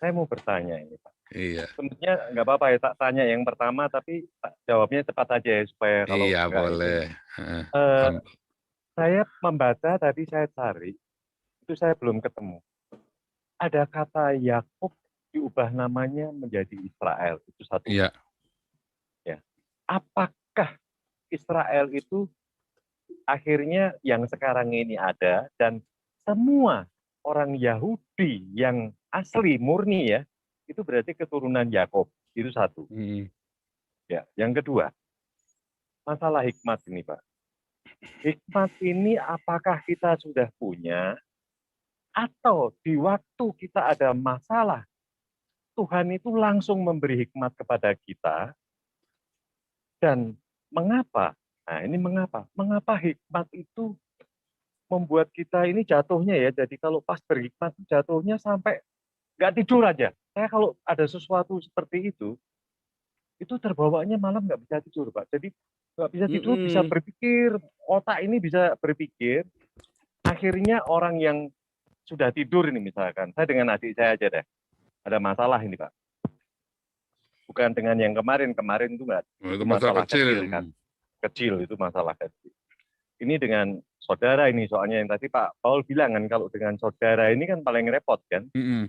Saya mau bertanya ini, Pak. Iya, Sebenarnya nggak apa-apa ya, tak tanya yang pertama, tapi jawabnya cepat aja ya, supaya kalau iya nggak ini. boleh. Heeh. Eh, Am- saya membaca tadi saya cari, itu saya belum ketemu. Ada kata Yakub diubah namanya menjadi Israel, itu satu. Iya, Ya. Apakah Israel itu akhirnya yang sekarang ini ada dan semua orang Yahudi yang asli murni ya, itu berarti keturunan Yakub. Itu satu. mm, Ya, yang kedua, masalah hikmat ini, Pak. Hikmat ini apakah kita sudah punya atau di waktu kita ada masalah, Tuhan itu langsung memberi hikmat kepada kita dan mengapa? Nah, ini mengapa? Mengapa hikmat itu membuat kita ini jatuhnya ya. Jadi kalau pas berhikmat jatuhnya sampai nggak tidur aja. Saya kalau ada sesuatu seperti itu terbawanya malam nggak bisa tidur, Pak. Jadi nggak bisa tidur, bisa mm-mm. berpikir, otak ini bisa berpikir. Akhirnya orang yang sudah tidur ini misalkan, saya dengan adik saya aja deh, ada masalah ini, Pak. Bukan dengan yang kemarin itu nggak, Oh, itu itu masalah masalah kecil. kecil kan, kecil itu masalah kecil. Ini dengan saudara ini, soalnya yang tadi Pak Paul bilang kan, kalau dengan saudara ini kan paling repot kan. Mm-mm.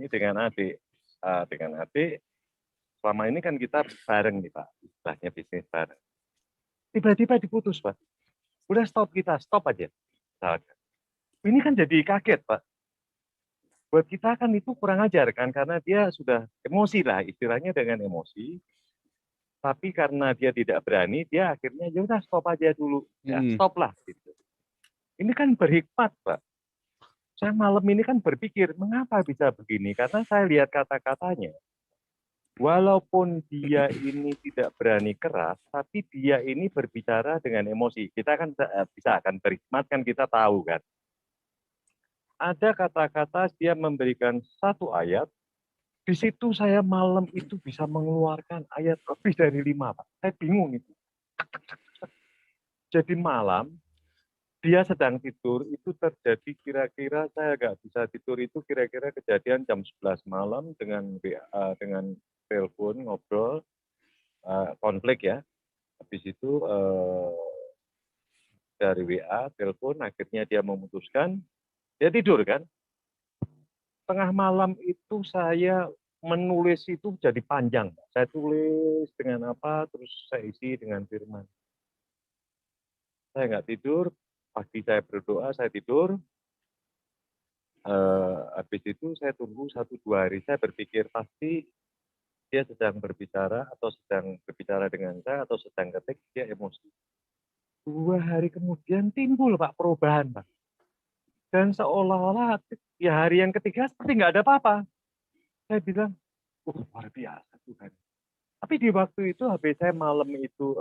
Ini dengan adik, selama ini kan kita bareng nih Pak, istilahnya bisnis bareng. Tiba-tiba diputus Pak, udah stop kita, stop aja. Misalkan. Ini kan jadi kaget Pak. Buat kita kan itu kurang ajar kan, karena dia sudah emosi lah, istilahnya dengan emosi. Tapi karena dia tidak berani, dia akhirnya ya udah stop aja dulu, ya Mm-mm. stop lah. Gitu. Ini kan berhikmat Pak. Saya malam ini kan berpikir, mengapa bisa begini? Karena saya lihat kata-katanya. Walaupun dia ini tidak berani keras, tapi dia ini berbicara dengan emosi. Kita kan bisa akan berhikmat, kan kita tahu kan. Ada kata-kata dia memberikan satu ayat, di situ saya malam itu bisa mengeluarkan ayat lebih dari 5, Pak. Saya bingung itu. Jadi malam, dia sedang tidur, itu terjadi kira-kira saya nggak bisa tidur itu kira-kira kejadian jam 11 malam dengan telepon, ngobrol, konflik ya. Habis itu dari WA, telepon, akhirnya dia memutuskan, dia tidur kan. Tengah malam itu saya menulis itu jadi panjang. Saya tulis dengan apa, terus saya isi dengan firman. Saya nggak tidur, pagi saya berdoa, saya tidur. Habis itu saya tunggu 1-2 hari, saya berpikir pasti dia sedang berbicara atau sedang berbicara dengan saya atau sedang ketik, dia emosi. 2 hari kemudian timbul Pak perubahan Pak. Dan seolah-olah ya hari yang ketiga seperti nggak ada apa-apa. Saya bilang, luar biasa Tuhan. Tapi di waktu itu habis saya malam itu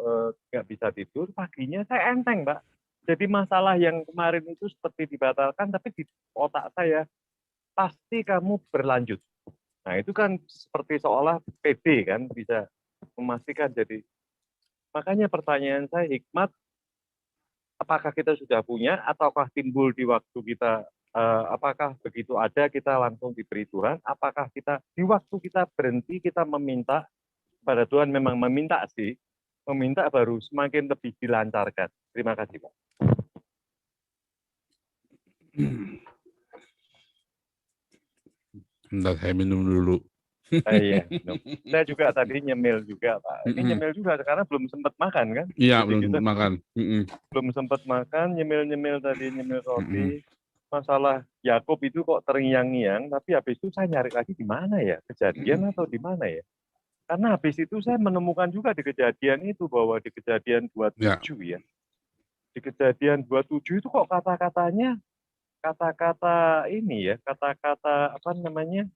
nggak bisa tidur, paginya saya enteng Mbak. Jadi masalah yang kemarin itu seperti dibatalkan, tapi di otak saya, pasti kamu berlanjut. Nah itu kan seperti seolah PD kan, bisa memastikan. Jadi makanya pertanyaan saya, hikmat apakah kita sudah punya ataukah timbul di waktu kita, apakah begitu ada kita langsung diberi Tuhan, apakah kita di waktu kita berhenti kita meminta pada Tuhan, memang meminta sih, meminta baru semakin lebih dilancarkan. Terima kasih Pak. Bentar, saya minum dulu. Iya, minum. Saya juga tadi nyemil juga Pak. Ini nyemil juga karena belum sempat makan kan. Iya, Jadi belum kita sempat makan. belum sempat makan, nyemil-nyemil tadi, nyemil Mm-mm. roti. Masalah Yakub itu kok terngiang-ngiang, tapi habis itu saya nyari lagi di mana ya? Kejadian atau di mana ya? Karena habis itu saya menemukan juga di kejadian itu, bahwa di kejadian Ya, 27 ya. Di kejadian 27 itu kok kata-katanya, kata-kata ini ya, kata-kata apa namanya,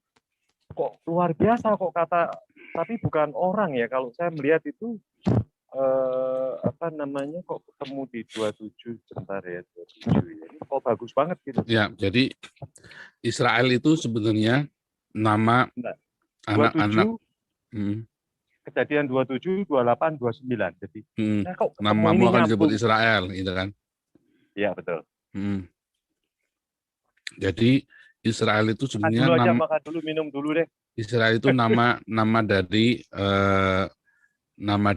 kok luar biasa kok kata, tapi bukan orang ya. Kalau saya melihat itu apa namanya, kok ketemu di 27, sebentar ya, 27 ya. Ini kok bagus banget gitu. ya. Jadi Israel itu sebenarnya nama Nah, anak-anak, 27, kejadian 27, 28, 29. Jadi saya kok ketemu ini namamu akan disebut nyambung. Israel, gitu kan? Iya betul. Hmm. Jadi Israel itu Makan sebenarnya dulu aja, makan dulu, minum dulu deh. Israel itu nama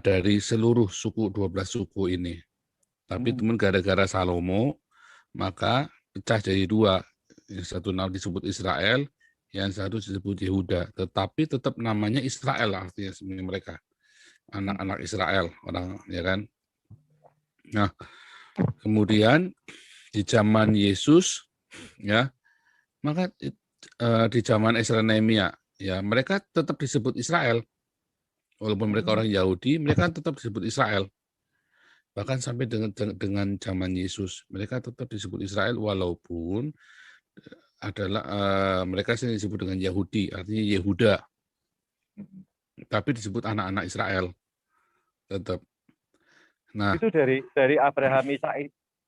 dari seluruh suku 12 suku ini. Tapi teman gara-gara Salomo maka pecah jadi dua. Yang satu nama disebut Israel, yang satu disebut Yehuda. Tetapi tetap namanya Israel artinya sebenarnya mereka. Anak-anak Israel, orang ya kan. Nah, kemudian di zaman Yesus ya, maka di zaman Ezra Nehemia ya mereka tetap disebut Israel. Walaupun mereka orang Yahudi, mereka tetap disebut Israel. Bahkan sampai dengan zaman Yesus, mereka tetap disebut Israel walaupun adalah mereka sendiri disebut dengan Yahudi, artinya Yehuda. Tapi disebut anak-anak Israel tetap. Nah, Itu dari Abraham, Ishak,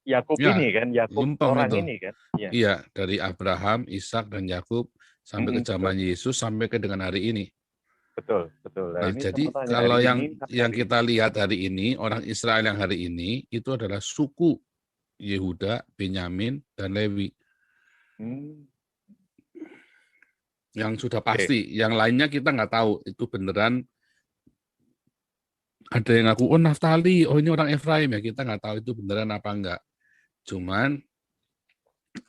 Yakub ya ini kan, Yakub lempeng orang itu. ini kan. Iya, Iya, dari Abraham, Ishak dan Yakub sampai ke zaman betul, Yesus sampai ke dengan hari ini. betul, betul. Nah, Nah, ini saya jadi mau tanya kalau hari yang ini sampai yang hari ini. kita lihat hari ini, orang Israel yang hari ini itu adalah suku Yehuda, Benyamin, dan Lewi. Hmm, Yang sudah oke. pasti, yang lainnya kita nggak tahu itu beneran ada yang ngaku oh Naftali, oh ini orang Efraim ya kita nggak tahu itu beneran apa enggak. Cuman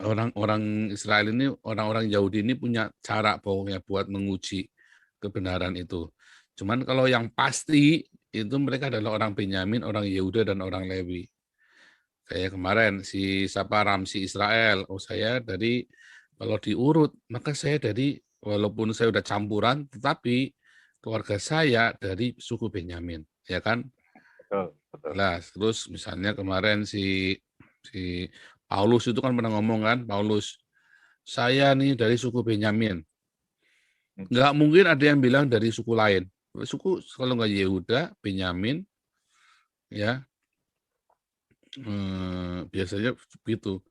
orang-orang Israel ini, orang-orang Yahudi ini punya cara pokoknya buat menguji kebenaran itu. Cuman kalau yang pasti itu mereka adalah orang Benyamin, orang Yehuda dan orang Lewi. Kayak kemarin si siapa Ramsi Israel, oh saya dari kalau diurut maka saya dari walaupun saya udah campuran tetapi keluarga saya dari suku Benyamin, ya kan? Betul, betul. Jelas. Terus misalnya kemarin si Paulus itu kan pernah ngomong kan, Paulus, saya nih dari suku Benyamin. Nggak mungkin ada yang bilang dari suku lain. Suku kalau nggak Yehuda, Benyamin, ya biasanya begitu.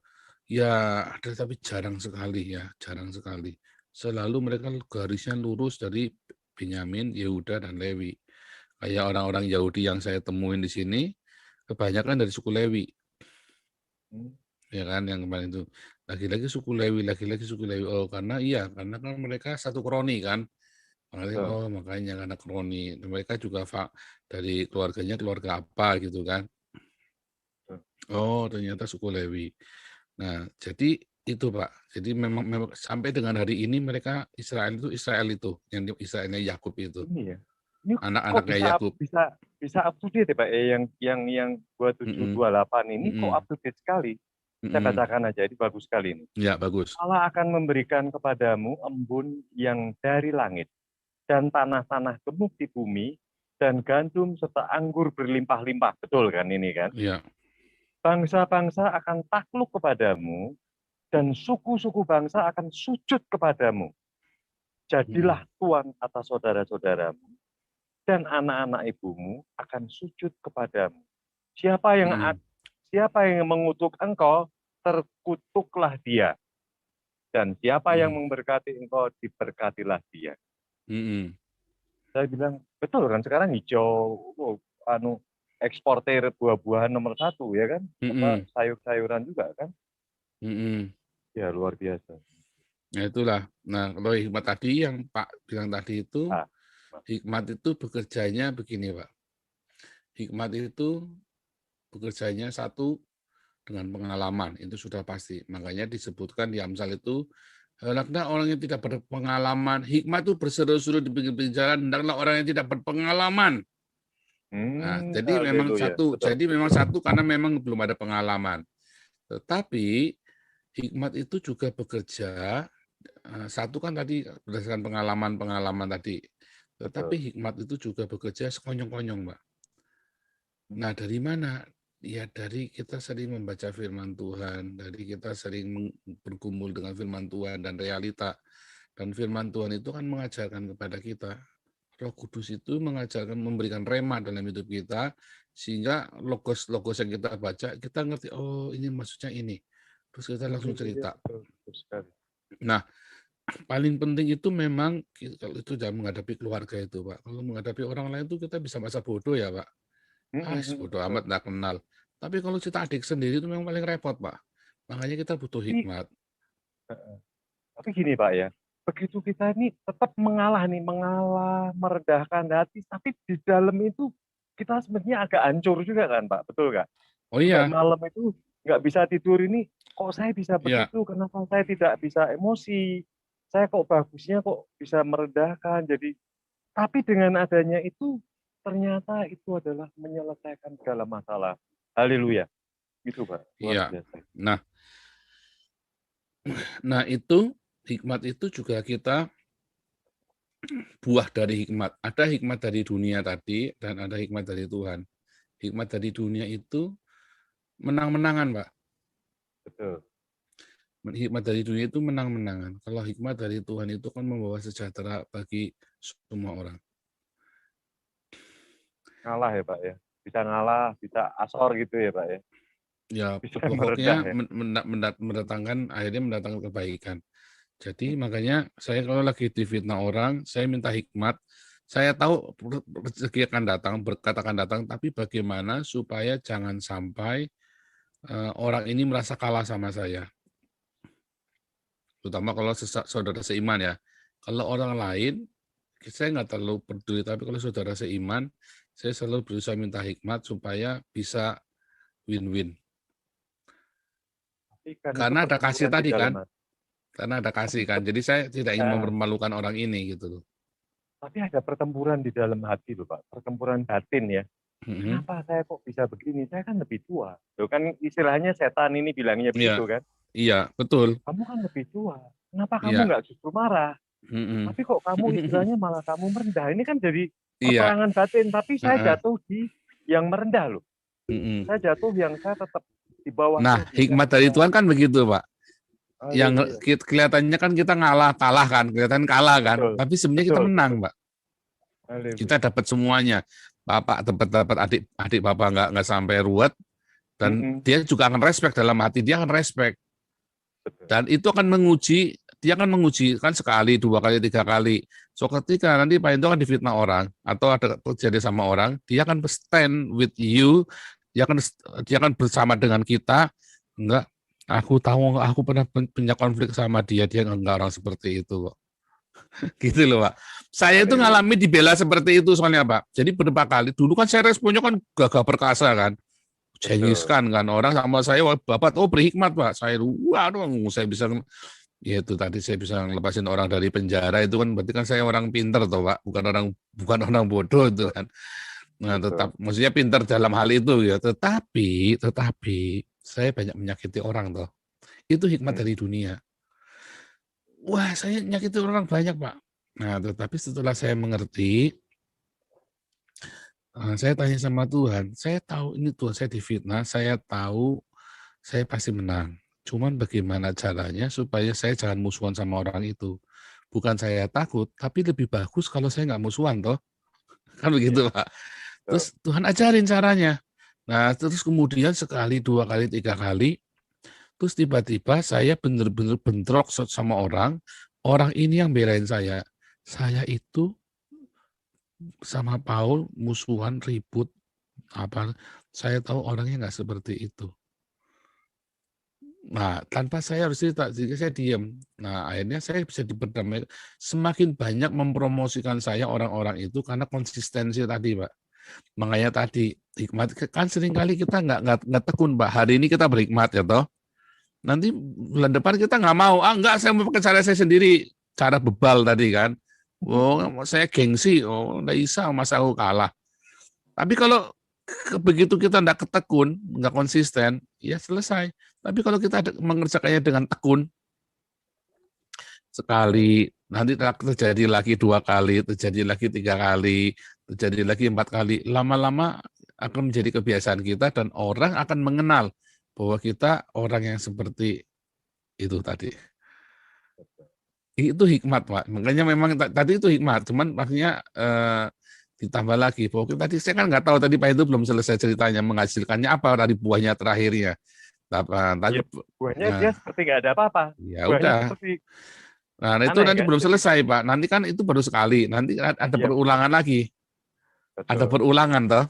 Ya ada tapi jarang sekali ya, jarang sekali. Selalu mereka garisnya lurus dari Benyamin, Yehuda dan Lewi. Kayak orang-orang Yahudi yang saya temuin di sini, kebanyakan dari suku Lewi. Ya kan yang kemarin itu lagi-lagi suku Lewi oh karena kan mereka satu kroni kan makanya karena kroni mereka juga dari keluarganya keluarga apa gitu kan oh ternyata suku Lewi. Nah jadi itu Pak jadi memang sampai dengan hari ini mereka Israel itu yang Israelnya Yakub itu Ini ya. Ini kok anak-anaknya bisa Yakub. bisa up to date ya, Pak? Yang Mm-mm. 2728 ini kok Mm-mm. up to date sekali. Saya Mm-mm. bacakan aja, ini bagus sekali ini. Ya bagus. Allah akan memberikan kepadamu embun yang dari langit, dan tanah-tanah gemuk di bumi, dan gandum serta anggur berlimpah-limpah. Betul kan ini kan? Ya. Bangsa-bangsa akan takluk kepadamu, dan suku-suku bangsa akan sujud kepadamu. Mm-mm. Jadilah tuan atas saudara-saudaramu, dan anak-anak ibumu akan sujud kepadamu. Siapa yang Mm-mm. siapa yang mengutuk engkau, terkutuklah dia. Dan siapa yang Mm-mm. memberkati engkau, diberkatilah dia. Mm-mm. Saya bilang, betul kan sekarang hijau, eksportir buah-buahan nomor satu ya kan, apa Mm-mm. sayur-sayuran juga kan, Mm-mm. ya luar biasa. Nah itulah. Nah kalau hikmat tadi yang Pak bilang tadi itu, Ah, hikmat itu bekerjanya begini Pak. Hikmat itu bekerjanya satu dengan pengalaman, itu sudah pasti. Makanya disebutkan di Amsal itu, hendaklah orang yang tidak berpengalaman, hikmat itu berseru-seru di pinggir jalan, hendaklah orang yang tidak berpengalaman. Nah, haleluya, betul, jadi memang betul. satu karena memang belum ada pengalaman. Tetapi hikmat itu juga bekerja satu kan tadi berdasarkan pengalaman-pengalaman tadi. Tetapi Betul. hikmat itu juga bekerja sekonyong-konyong, Mbak. Nah, dari mana? Ya dari kita sering membaca firman Tuhan, dari kita sering bergumul dengan firman Tuhan dan realita. Dan firman Tuhan itu kan mengajarkan kepada kita. Roh Kudus itu mengajarkan, memberikan rema dalam hidup kita, sehingga logos-logos yang kita baca, kita ngerti, oh ini maksudnya ini. Terus kita langsung Haleluya, cerita. betul, betul sekali. Nah, paling penting itu memang kalau itu dalam menghadapi keluarga itu, Pak. Kalau menghadapi orang lain itu kita bisa masa bodoh ya, Pak. Bodoh Betul. amat, nggak kenal. Tapi kalau kita adik sendiri itu memang paling repot, Pak. Makanya kita butuh Tapi hikmat. Tapi gini Pak ya, begitu kita ini tetap mengalah nih, mengalah, meredahkan hati, tapi di dalam itu kita sebenarnya agak hancur juga kan Pak, betul nggak? Oh Sampai iya, malam itu nggak bisa tidur ini, kok saya bisa iya, begitu, kenapa saya tidak bisa emosi, saya kok bagusnya kok bisa meredahkan, jadi tapi dengan adanya itu ternyata itu adalah menyelesaikan segala masalah. Haleluya, gitu Pak, luar iya. biasa. Nah, nah itu hikmat itu juga kita buah dari hikmat. Ada hikmat dari dunia tadi dan ada hikmat dari Tuhan. Hikmat dari dunia itu menang-menangan, Pak. Betul, Hikmat dari dunia itu menang-menangan. Kalau hikmat dari Tuhan itu kan membawa sejahtera bagi semua orang. ngalah ya Pak ya, bisa ngalah, bisa asor gitu ya Pak ya, Ya, bisa meredah pokoknya ya. mendatangkan kebaikan. Jadi makanya saya kalau lagi difitnah orang, saya minta hikmat. Saya tahu rezeki akan datang, berkat akan datang, tapi bagaimana supaya jangan sampai orang ini merasa kalah sama saya. Terutama kalau saudara seiman ya. Kalau orang lain, saya nggak terlalu peduli, tapi kalau saudara seiman, saya selalu berusaha minta hikmat supaya bisa win-win. Tapi kan itu Karena ada kasih pertempuran di tadi dalam kan, hati. karena ada Tapi, kasih kan. Jadi saya tidak ingin ya, mempermalukan orang ini gitu loh. tapi ada pertempuran di dalam hati loh Pak, pertempuran batin ya. Mhm. Kenapa saya kok bisa begini? Saya kan lebih tua. Loh kan istilahnya setan ini bilangnya Iya, begitu kan. iya, betul. Kamu kan lebih tua. Kenapa kamu Iya. nggak justru marah? Mhm. Tapi kok kamu istilahnya malah kamu merendah. Ini kan jadi Iya, perperangan batin. Tapi saya heeh, jatuh di yang merendah loh. mhm. Saya jatuh yang saya tetap di bawah Nah, logika hikmat dari dia. Tuhan kan begitu, Pak. Yang Haleluya. kelihatannya kan kita kalah kan, kelihatan kalah kan, Betul. tapi sebenarnya kita Betul, betul. menang, Pak. Kita Haleluya. dapat semuanya. Bapak dapat adik Bapak nggak sampai ruwet, dan Mm-mm. dia juga akan respect dalam hati, dia akan respect. Betul. Dan itu akan menguji, dia akan menguji kan sekali, dua kali, tiga kali. So ketika nanti Pak Endo akan difitnah orang atau ada terjadi sama orang, dia akan stand with you, dia akan bersama dengan kita. Enggak, aku tahu aku pernah punya konflik sama dia enggak orang seperti itu kok. Gitu loh, Pak. Saya itu Haleluya. ngalami dibela seperti itu soalnya, Pak. Jadi beberapa kali dulu kan saya responnya kan gagah perkasa kan. Betul. Cengiskan kan orang sama saya, wah, Bapak oh berhikmat Pak. Saya waduh saya bisa ya itu tadi saya bisa ngelepasin orang dari penjara itu kan berarti kan saya orang pinter toh Pak, bukan orang bodoh itu Betul. kan. Nah, Betul. maksudnya pinter dalam hal itu ya. Tetapi saya banyak menyakiti orang toh. Itu hikmat Mm. dari dunia. Wah, saya nyakiti orang banyak, Pak. Nah, tetapi setelah saya mengerti, saya tanya sama Tuhan, saya tahu ini Tuhan saya difitnah, saya tahu saya pasti menang. Cuman bagaimana caranya supaya saya jangan musuhan sama orang itu. Bukan saya takut, tapi lebih bagus kalau saya nggak musuhan toh. Kan Iya. begitu, Pak. Betul. Terus Tuhan ajarin caranya. Nah, terus kemudian sekali, dua kali, tiga kali, terus tiba-tiba saya benar-benar bentrok sama orang, orang ini yang belain saya. Saya itu sama Paul musuhan, ribut, apa, saya tahu orangnya nggak seperti itu. Nah, tanpa saya harus cerita, jadi saya diam. Nah, akhirnya saya bisa diperdamaikan. Semakin banyak mempromosikan saya orang-orang itu karena konsistensi tadi, Pak. Makanya tadi hikmat kan seringkali kita nggak tekun, Pak. Hari ini kita berhikmat ya toh. Nanti bulan depan kita nggak mau. Ah, enggak, saya mau pakai cara saya sendiri. Cara bebal tadi kan. Oh, saya gengsi. Oh, nggak bisa, masa aku kalah. Tapi kalau begitu kita nggak ketekun, nggak konsisten, ya selesai. Tapi kalau kita mengerjakannya dengan tekun, sekali, nanti terjadi lagi dua kali, terjadi lagi tiga kali, terjadi lagi empat kali. Lama-lama akan menjadi kebiasaan kita dan orang akan mengenal bahwa kita orang yang seperti itu tadi. Itu hikmat, Pak. Makanya memang tadi itu hikmat, cuman maksudnya ditambah lagi bahwa tadi saya kan nggak tahu tadi Pak itu belum selesai ceritanya menghasilkannya apa dari buahnya terakhirnya. Tadi Ya, buahnya nah, dia seperti nggak ada apa-apa. ya Buahnya udah. seperti Nah, itu aneh nanti kan? belum Jadi, selesai, Pak. Nanti kan itu baru sekali. Nanti ada iya betul. perulangan lagi. Ada Betul. perulangan toh.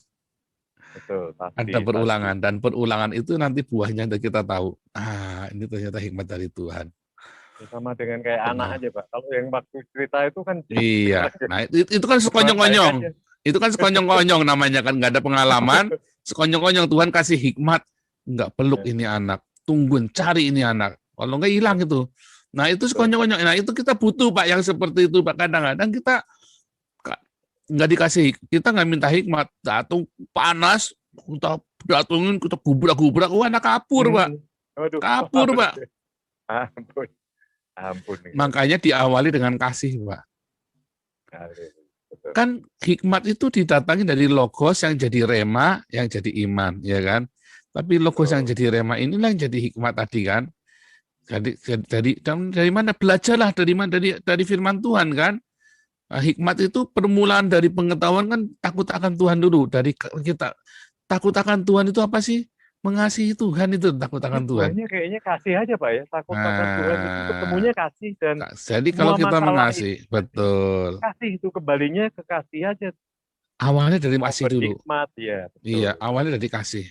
Betul. Pasti, Ada pasti. perulangan dan perulangan itu nanti buahnya kita tahu. Ah, ini ternyata hikmat dari Tuhan. Ya, sama dengan kayak anak Nah, aja, Pak. Kalau yang waktu cerita itu kan iya. Nah, itu kan cuma baik sekonyong-konyong. aja. Itu kan sekonyong-konyong namanya kan nggak ada pengalaman. Sekonyong-konyong Tuhan kasih hikmat, nggak peluk Ya, ini anak, tungguin cari ini anak. Kalau nggak hilang itu. Nah itu betul, Pak. sekonyong-konyong. Nah itu kita butuh Pak yang seperti itu Pak. Kadang-kadang kita nggak dikasih, kita nggak minta hikmat, datang panas, kita datungin, kita gubrak-gubrak, wah anak kapur Pak, Waduh, kapur Pak. ampun, ampun. Makanya diawali dengan kasih Pak. Betul. Kan hikmat itu didatangi dari logos yang jadi rema, yang jadi iman, ya kan? Tapi logos yang Betul. jadi rema inilah yang jadi hikmat tadi kan? Dari mana belajarlah dari mana dari firman Tuhan kan? Nah, hikmat itu permulaan dari pengetahuan kan takut akan Tuhan dulu. Dari kita takut akan Tuhan itu apa sih? Mengasihi Tuhan itu takut Tapi akan Tuhan. buahnya kayaknya kasih aja, Pak ya. Takut akan Tuhan itu Nah, ketemunya kasih, dan jadi kalau semua kita masalah itu mengasihi, betul. kasih, itu kembalinya ke kasih aja. Awalnya dari Mau kasih dulu. berhikmat, ya Iya, betul. awalnya dari kasih.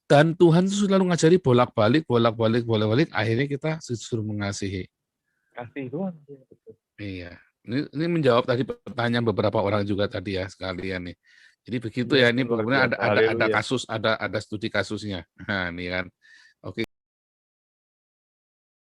Dan Tuhan itu selalu ngajari bolak-balik, bolak-balik, bolak-balik. Akhirnya kita disuruh mengasihi. Kasih doang. Ya, betul. Iya. Ini menjawab tadi pertanyaan beberapa orang juga tadi ya sekalian nih. Jadi begitu Iya, ya. Ini luar kemudian biasa. ada Haleluya. kasus, ada studi kasusnya. Nah, ini kan. Oke.